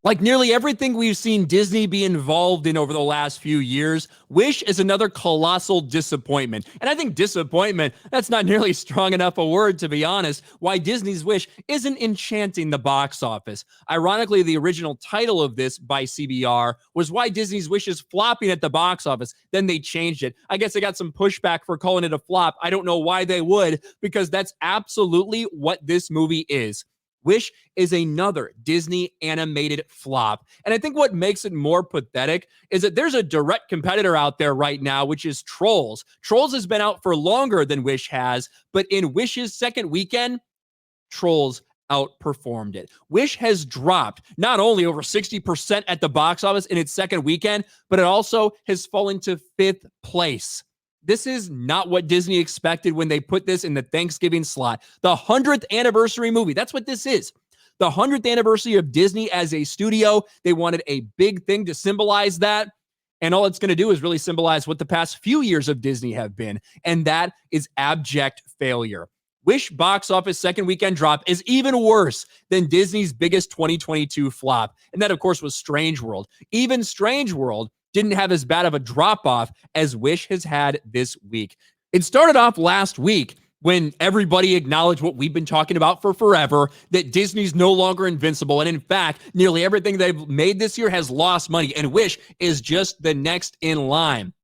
Like nearly everything we've seen Disney be involved in over the last few years, Wish is another colossal disappointment. And I think disappointment, that's not nearly strong enough a word, to be honest. Why Disney's Wish isn't enchanting the box office. Ironically, the original title of this by CBR was Why Disney's Wish is Flopping at the Box Office. Then they changed it. I guess they got some pushback for calling it a flop. I don't know why they would, because that's absolutely what this movie is. Wish is another Disney animated flop. And I think what makes it more pathetic is that there's a direct competitor out there right now, which is Trolls. Trolls has been out for longer than Wish has, but in Wish's second weekend, Trolls outperformed it. Wish has dropped not only over 60% at the box office in its second weekend, but it also has fallen to 5th place. This is not what Disney expected when they put this in the Thanksgiving slot. The 100th anniversary movie. That's what this is. The 100th anniversary of Disney as a studio. They wanted a big thing to symbolize that. And all it's going to do is really symbolize what the past few years of Disney have been. And that is abject failure. Wish box office second weekend drop is even worse than Disney's biggest 2022 flop. And that, of course, was Strange World. Even Strange World didn't have as bad of a drop-off as Wish has had this week. It started off last week when everybody acknowledged what we've been talking about for forever, that Disney's no longer invincible. And in fact, nearly everything they've made this year has lost money, and Wish is just the next in line.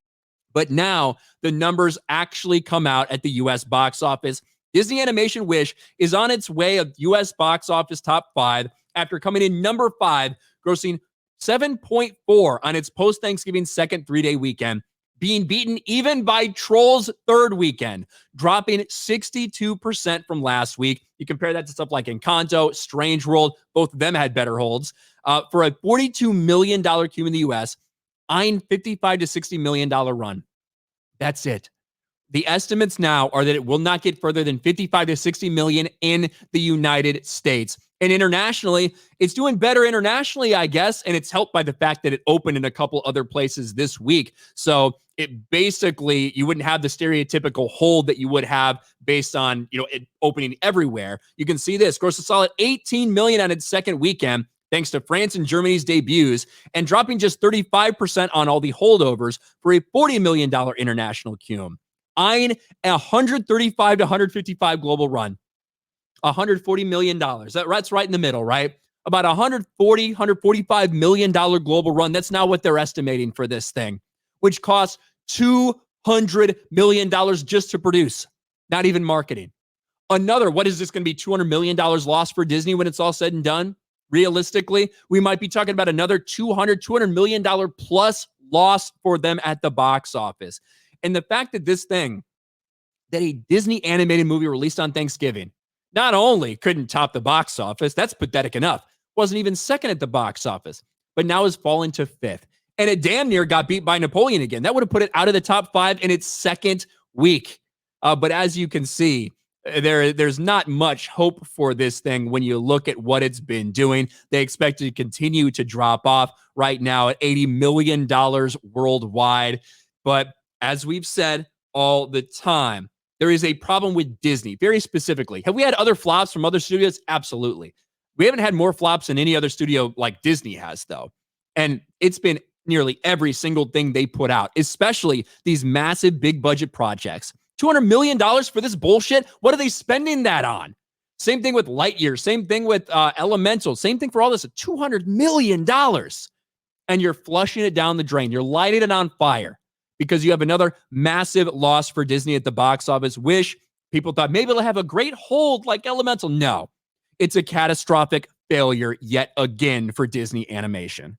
But now the numbers actually come out at the U.S. box office. Disney Animation Wish is on its way of U.S. box office top 5 after coming in number 5, grossing 7.4 on its post-Thanksgiving second 3-day weekend, being beaten even by Trolls' third weekend, dropping 62% from last week. You compare that to stuff like Encanto, Strange World, both of them had better holds. For a $42 million cube in the U.S., eyeing $55 to $60 million run. That's it. The estimates now are that it will not get further than 55 to 60 million in the United States. And internationally, it's doing better internationally, I guess, and it's helped by the fact that it opened in a couple other places this week. So it basically, you wouldn't have the stereotypical hold that you would have based on, it opening everywhere. You can see this, grossed a solid 18 million on its second weekend, thanks to France and Germany's debuts, and dropping just 35% on all the holdovers for a $40 million international cum. Eyeing a $135 to $155 global run. $140 million. That's right in the middle, right? About $140, $145 million global run. That's now what they're estimating for this thing, which costs $200 million just to produce, not even marketing. What is this going to be, $200 million loss for Disney when it's all said and done? Realistically, we might be talking about another $200 million plus loss for them at the box office. And the fact that that a Disney animated movie released on Thanksgiving, not only couldn't top the box office, that's pathetic enough, wasn't even second at the box office, but now has fallen to 5th. And it damn near got beat by Napoleon again. That would have put it out of the top 5 in its second week. But as you can see, there's not much hope for this thing when you look at what it's been doing. They expect it to continue to drop off right now at $80 million worldwide. But as we've said all the time, there is a problem with Disney, very specifically. Have we had other flops from other studios? Absolutely. We haven't had more flops than any other studio like Disney has, though. And it's been nearly every single thing they put out, especially these massive big budget projects. $200 million for this bullshit? What are they spending that on? Same thing with Lightyear. Same thing with Elemental. Same thing for all this. $200 million. And you're flushing it down the drain. You're lighting it on fire because you have another massive loss for Disney at the box office. Wish people thought maybe it'll have a great hold like Elemental. No, it's a catastrophic failure yet again for Disney Animation.